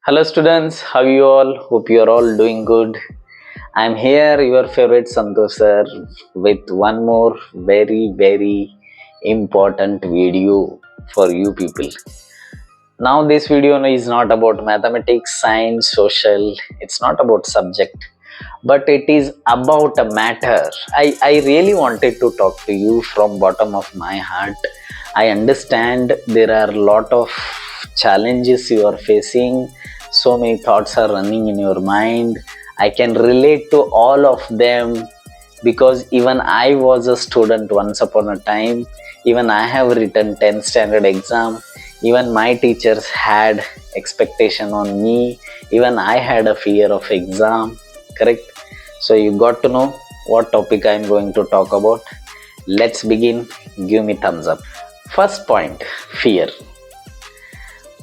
Hello students, how you all? Hope you are all doing good. I'm here, your favorite Santosh sir, with one more very important video for you people. Now this video is not about mathematics, science, social. It's not about subject, but it is about a matter. I really wanted to talk to you from bottom of my heart. I understand there are a lot of challenges you are facing. So many thoughts are running in your mind. I can relate to all of them because even I was a student once upon a time. Even I have written 10th standard exam. Even my teachers had expectation on me. Even I had a fear of exam. Correct? So you got to know what topic I am going to talk about. Let's begin. Give me thumbs up. First point, fear.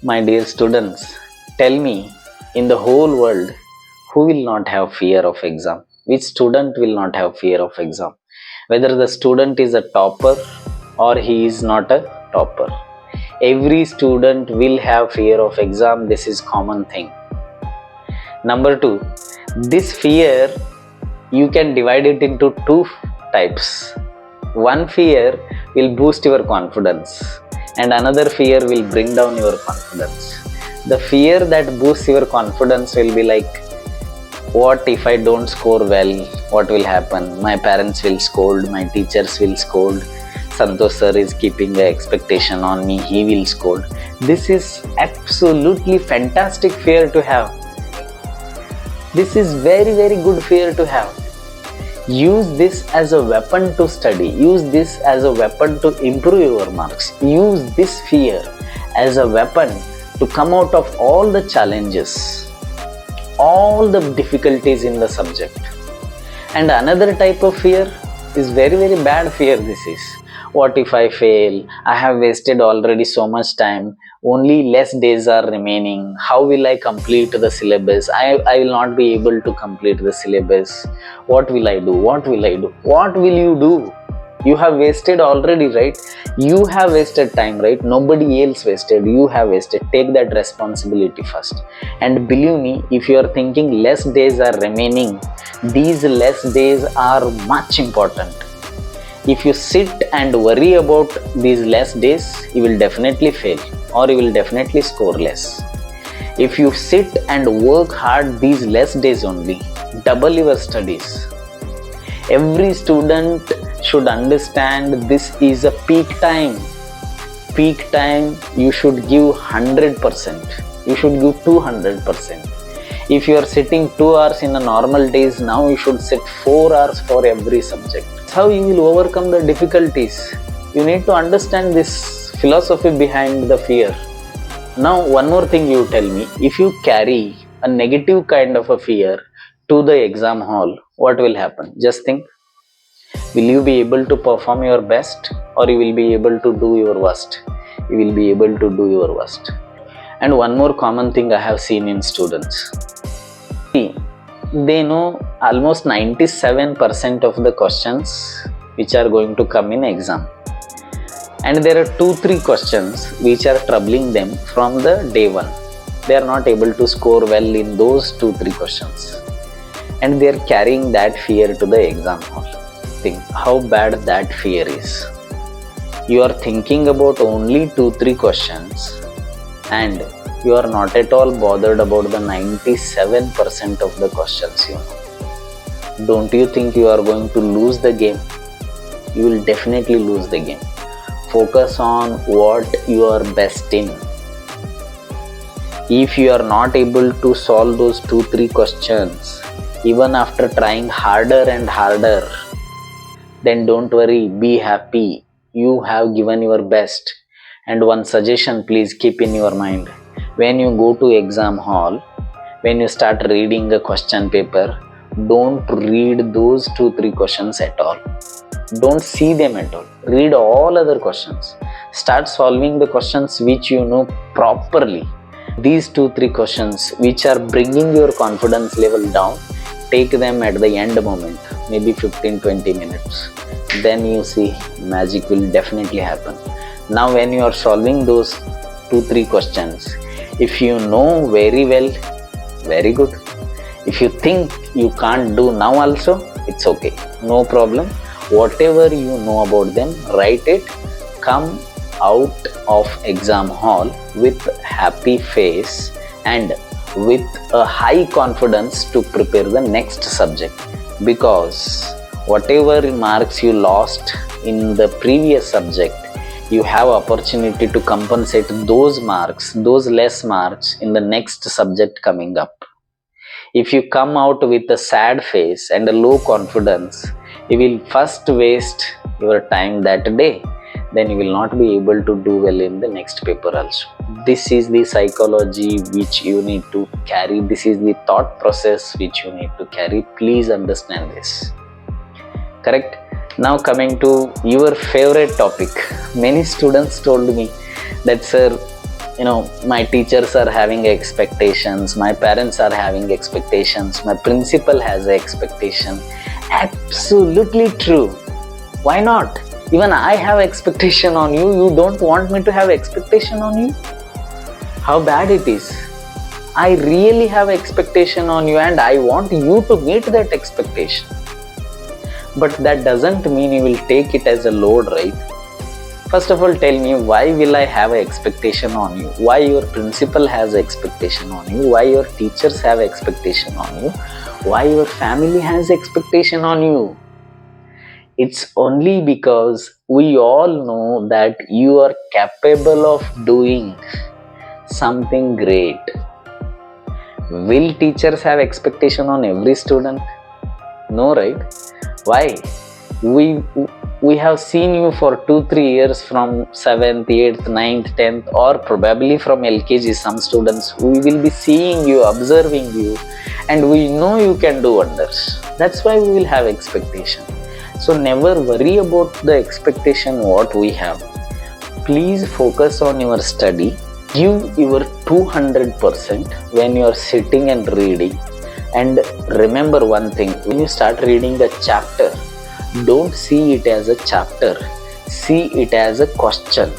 My dear students, tell me, in the whole world, who will not have fear of exam? Which student will not have fear of exam? Whether the student is a topper or he is not a topper. Every student will have fear of exam. This is common thing. Number two, this fear, you can divide it into two types. One fear will boost your confidence and another fear will bring down your confidence. The fear that boosts your confidence will be like, what if I don't score well? What will happen? My parents will scold, my teachers will scold, Santosh sir is keeping the expectation on me, he will scold. This is absolutely fantastic fear to have. This is very good fear to have. Use this as a weapon to study. Use this as a weapon to improve your marks. Use this fear as a weapon to come out of all the challenges, all the difficulties in the subject. And another type of fear is very bad fear. This is, what if I fail? I have wasted already so much time. Only less days are remaining. How will I complete the syllabus? I will not be able to complete the syllabus. What will I do? What will I do? What will you do? You have wasted already, right? You have wasted time, right? Nobody else wasted. You have wasted. Take that responsibility first. And believe me, if you are thinking less days are remaining, these less days are much important. If you sit and worry about these less days, you will definitely fail or you will definitely score less. If you sit and work hard these less days only, double your studies. Every student should understand this is a peak time. Peak time, you should give 100%. You should give 200%. If you are sitting 2 hours in a normal days, now you should sit 4 hours for every subject. That's how you will overcome the difficulties. You need to understand this philosophy behind the fear. Now one more thing you tell me, if you carry a negative kind of a fear to the exam hall, what will happen? Just think. Will you be able to perform your best or you will be able to do your worst? You will be able to do your worst. And one more common thing I have seen in students. They know almost 97% of the questions which are going to come in exam. And there are 2-3 questions which are troubling them from the day one. They are not able to score well in those 2-3 questions. And they are carrying that fear to the exam hall. Think how bad that fear is. You are thinking about only 2-3 questions and you are not at all bothered about the 97% of the questions you know. Don't you think you are going to lose the game? You will definitely lose the game. Focus on what you are best in. If you are not able to solve those 2-3 questions, even after trying harder and harder, then don't worry, be happy. You have given your best. And one suggestion please keep in your mind. When you go to exam hall, when you start reading a question paper, don't read those 2-3 questions at all. Don't see them at all. Read all other questions. Start solving the questions which you know properly. These 2-3 questions which are bringing your confidence level down, take them at the end moment, maybe 15-20 minutes. Then you see magic will definitely happen. Now when you are solving those 2-3 questions, If you know very well, very good. If you think you can't do now also, it's okay. No problem. Whatever you know about them, write it. Come out of exam hall with happy face and with a high confidence to prepare the next subject, because whatever marks you lost in the previous subject, you have opportunity to compensate those marks, those less marks in the next subject coming up. If you come out with a sad face and a low confidence, you will first waste your time that day, then you will not be able to do well in the next paper also. This is the psychology which you need to carry. This is the thought process which you need to carry. Please understand this. Correct? Now coming to your favorite topic. Many students told me that, sir, my teachers are having expectations, my parents are having expectations, my principal has an expectation. Absolutely true. Why not? Even I have expectation on you. You don't want me to have expectation on you? How bad it is. I really have expectation on you and I want you to meet that expectation. But that doesn't mean you will take it as a load, right? First of all, tell me, why will I have an expectation on you? Why your principal has an expectation on you? Why your teachers have expectation on you? Why your family has expectation on you? It's only because we all know that you are capable of doing something great. Will teachers have expectation on every student? No, right? Why? We have seen you for 2-3 years from 7th, 8th, 9th, 10th, or probably from LKG. Some students, we will be seeing you, observing you, and we know you can do wonders. That's why we will have expectation. So never worry about the expectation what we have. Please focus on your study. Give your 200% when you are sitting and reading. And remember one thing, when you start reading the chapter, don't see it as a chapter, see it as a question.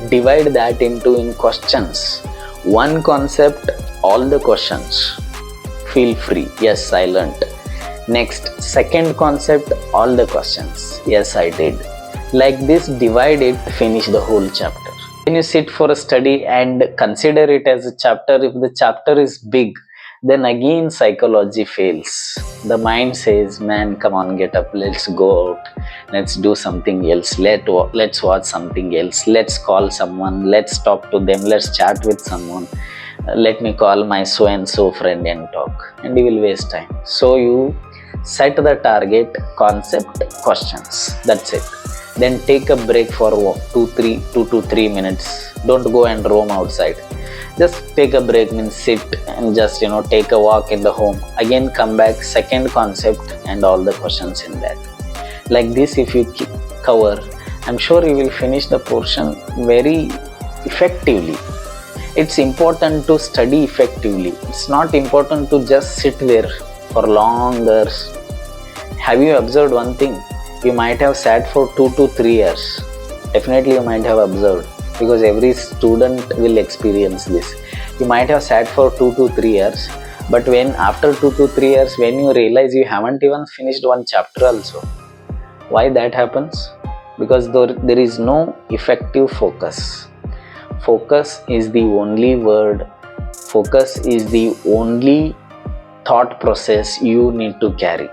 Divide that in questions. One concept, all the questions. Feel free. Yes, I learnt. Next, second concept, all the questions. Yes, I did. Like this, divide it, finish the whole chapter. When you sit for a study and consider it as a chapter, if the chapter is big, then again psychology fails. The mind says, man, come on, get up, let's go out, let's do something else, let's watch something else, let's call someone, let's talk to them, let's chat with someone, let me call my so and so friend and talk, and you will waste time. So you set the target, concept, questions, that's it. Then take a break for 2 to 3 minutes. Don't go and roam outside. Just take a break, means sit and just take a walk in the home. Again come back, second concept and all the questions in that. Like this, if you cover, I'm sure you will finish the portion very effectively. It's important to study effectively. It's not important to just sit there for long hours. Have you observed one thing? You might have sat for 2 to 3 years. Definitely you might have observed, because every student will experience this. You might have sat for 2 to 3 years, but when after 2 to 3 years, when you realize you haven't even finished one chapter also. Why that happens? Because there is no effective focus. Focus is the only word. Focus is the only thought process you need to carry.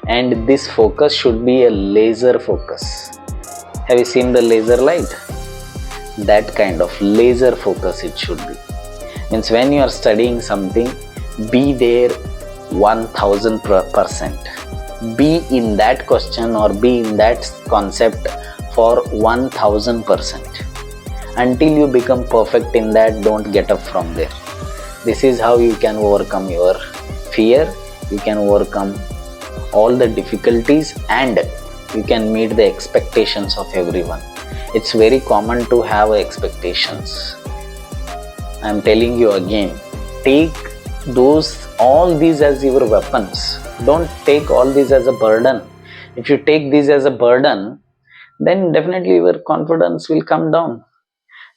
And this focus should be a laser focus. Have you seen the laser light? That kind of laser focus it should be. Means when you are studying something, be there 1000%. Be in that question or be in that concept for 1000%. Until you become perfect in that, don't get up from there. This is how you can overcome your fear, you can overcome all the difficulties, and you can meet the expectations of everyone. It's very common to have expectations. I am telling you again, take all these as your weapons. Don't take all these as a burden. If you take these as a burden, then definitely your confidence will come down.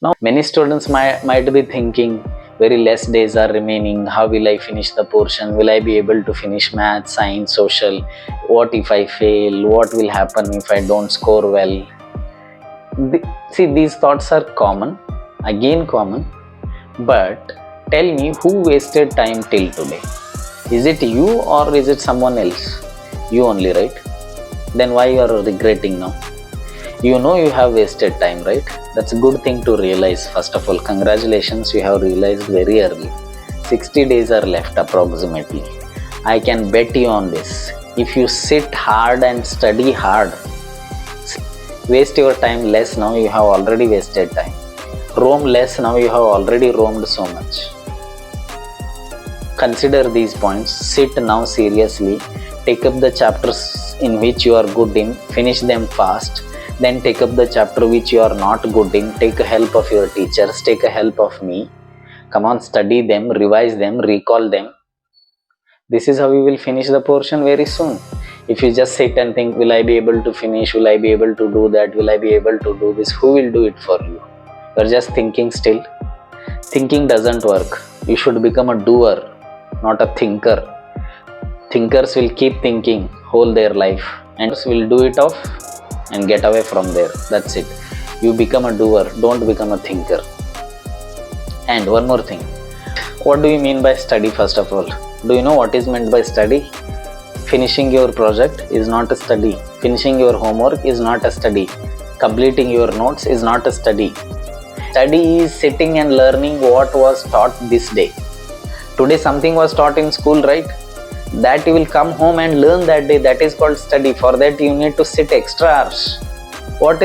Now, many students might be thinking, very less days are remaining. How will I finish the portion? Will I be able to finish math, science, social? What if I fail? What will happen if I don't score well? See, these thoughts are common, again common, but tell me, who wasted time till today? Is it you or is it someone else? You only, right? Then why you are regretting now? You know you have wasted time, right? That's a good thing to realize. First of all, congratulations, you have realized very early. 60 days are left approximately. I can bet you on this. If you sit hard and study hard, waste your time less now, you have already wasted time. Roam less now, you have already roamed so much. Consider these points. Sit now seriously. Take up the chapters in which you are good in. Finish them fast. Then take up the chapter which you are not good in. Take help of your teachers. Take help of me. Come on, study them, revise them, recall them. This is how you will finish the portion very soon. If you just sit and think, will I be able to finish? Will I be able to do that? Will I be able to do this? Who will do it for you? You are just thinking still. Thinking doesn't work. You should become a doer, not a thinker. Thinkers will keep thinking whole their life and will do it off and get away from there. That's it. You become a doer, don't become a thinker. And one more thing. What do you mean by study, first of all? Do you know what is meant by study? Finishing your project is not a study. Finishing your homework is not a study. Completing your notes is not a study. Study is sitting and learning what was taught this day. Today something was taught in school, right? That you will come home and learn that day. That is called study. For that you need to sit extra hours. What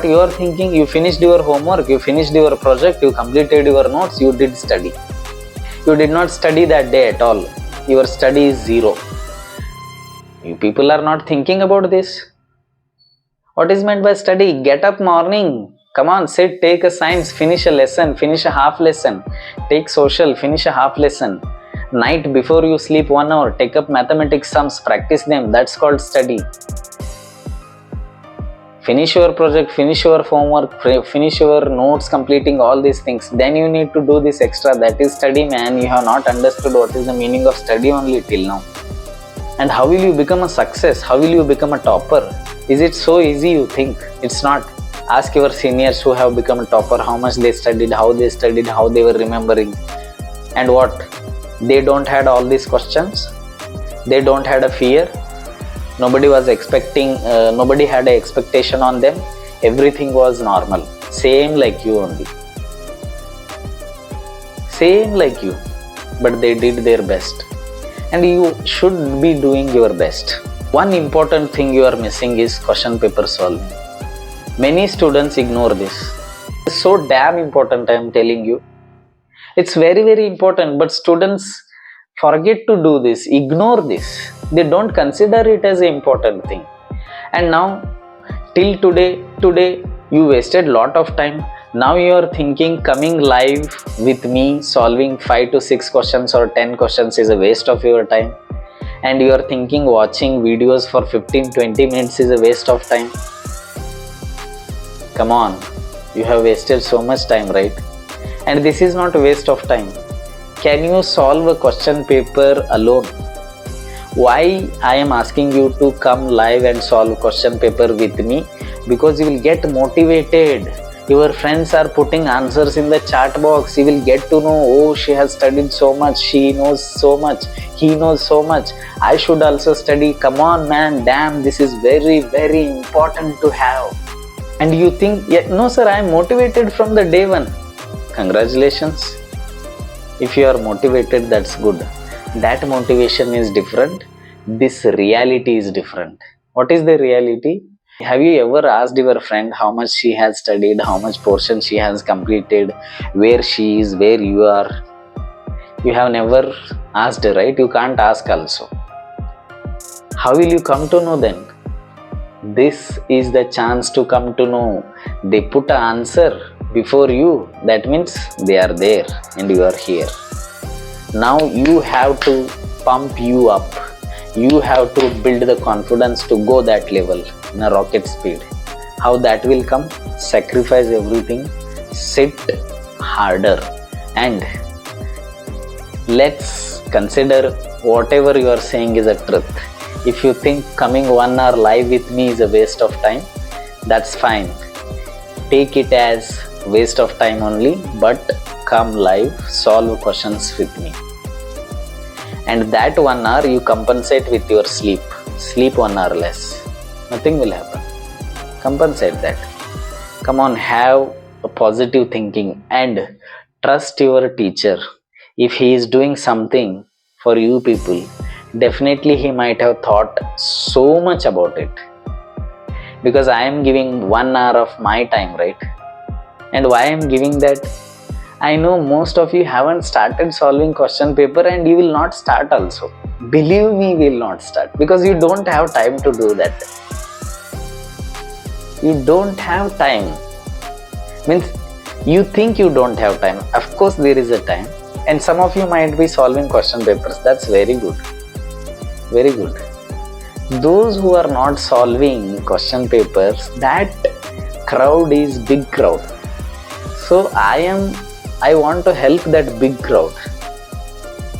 you are thinking? You finished your homework, you finished your project, you completed your notes, you did study. You did not study that day at all. Your study is zero. You people are not thinking about this. What is meant by study? Get up morning. Come on, sit, take a science, finish a lesson, finish a half lesson. Take social, finish a half lesson. Night before you sleep 1 hour, take up mathematics sums, practice them. That's called study. Finish your project, finish your homework, finish your notes, completing all these things. Then you need to do this extra. That is study, man. You have not understood what is the meaning of study only till now. And how will you become a success? How will you become a topper? Is it so easy you think? It's not. Ask your seniors who have become a topper how much they studied, how they were remembering. And what? They don't had all these questions. They don't had a fear. Nobody was expecting, nobody had an expectation on them. Everything was normal. Same like you only. Same like you. But they did their best. And you should be doing your best. One important thing you are missing is question paper solving. Many students ignore this. It's so damn important, I am telling you. It's very, very important, but students forget to do this, ignore this. They don't consider it as an important thing. And now, till today, you wasted lot of time. Now you are thinking coming live with me, solving 5 to 6 questions or 10 questions is a waste of your time. And you are thinking watching videos for 15-20 minutes is a waste of time. Come on, you have wasted so much time, right? And this is not a waste of time. Can you solve a question paper alone? Why I am asking you to come live and solve question paper with me? Because you will get motivated. Your friends are putting answers in the chat box. You will get to know, oh, she has studied so much, she knows so much, he knows so much. I should also study. Come on, man, damn, this is very, very important to have. And you think, yeah, no sir, I am motivated from the day one. Congratulations. If you are motivated, that's good. That motivation is different. This reality is different. What is the reality? Have you ever asked your friend how much she has studied, how much portion she has completed, where she is, where you are? You have never asked, right? You can't ask also. How will you come to know then? This is the chance to come to know. They put an answer before you. That means they are there and you are here. Now you have to pump you up. You have to build the confidence to go that level in a rocket speed. How that will come? Sacrifice everything, sit harder, and Let's consider whatever you are saying is a truth. If you think coming 1 hour live with me is a waste of time, that's fine. Take it as waste of time only, but come live, solve questions with me. And that 1 hour you compensate with your sleep. Sleep 1 hour less. Nothing will happen. Compensate that. Come on, have a positive thinking and trust your teacher. If he is doing something for you people, definitely he might have thought so much about it. Because I am giving 1 hour of my time, right? And why I am giving that? I know most of you haven't started solving question paper and you will not start also. Believe me, will not start because you don't have time to do that. You don't have time. Means you think you don't have time. Of course there is a time. And some of you might be solving question papers. That's very good. Very good. Those who are not solving question papers, that crowd is big crowd. So I want to help that big crowd.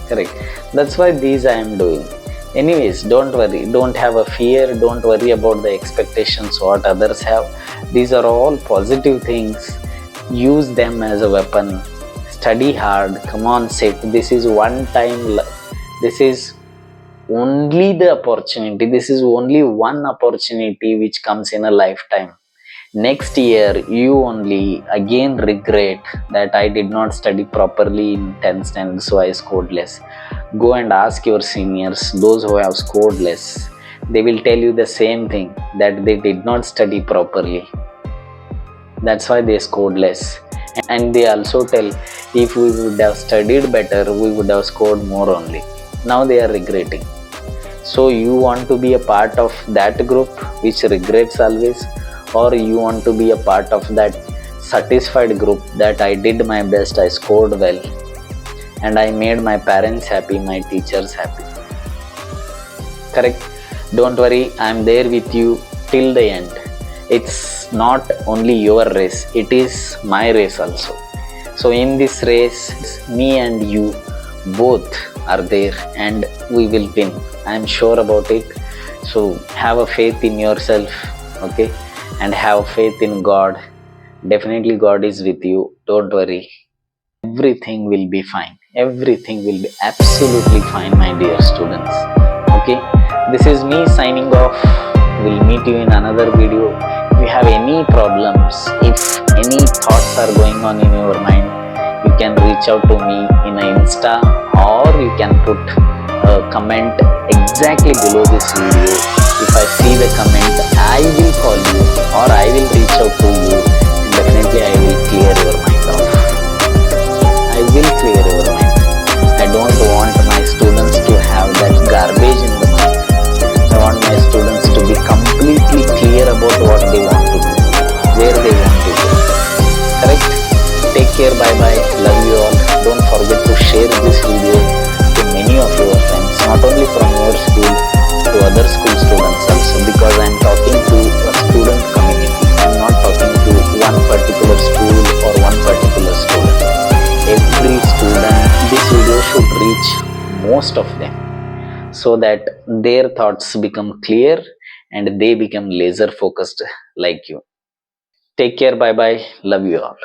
Correct. That's why these I am doing. Anyways, don't worry. Don't have a fear. Don't worry about the expectations what others have. These are all positive things. Use them as a weapon. Study hard. Come on, sit. This is one time. This is only the opportunity. This is only one opportunity which comes in a lifetime. Next year you only again regret that I did not study properly in 10th standard, so I scored less. Go and ask your seniors, those who have scored less. They will tell you the same thing, that they did not study properly. That's why they scored less. And they also tell, if we would have studied better, we would have scored more only. Now they are regretting. So you want to be a part of that group which regrets always, or you want to be a part of that satisfied group that I did my best, I scored well, and I made my parents happy, my teachers happy. Correct? Don't worry, I am there with you till the end. It's not only your race, it is my race also. So in this race, me and you both are there and we will win. I am sure about it. So have a faith in yourself, okay? And have faith in God. Definitely God is with you. Don't worry. Everything will be fine. Everything will be absolutely fine, my dear students. Okay. This is me signing off. We'll meet you in another video. If you have any problems, if any thoughts are going on in your mind, you can reach out to me in an Insta, or you can put a comment exactly below this video. If I see the comment, I will call you or I will reach out to you, and definitely I will clear your mind off. I will clear your mind. I don't want my students to have that garbage in the mind. I want my students to be completely clear about what they want to do, where they want to go. Correct? Take care. Bye bye. Love you all. Don't forget to share this video to many of your friends, not only from your school, to other school students also, because I am talking to a student community. I am not talking to one particular school or one particular student. Every student, this video should reach most of them, so that their thoughts become clear and they become laser focused like you. Take care. Bye bye. Love you all.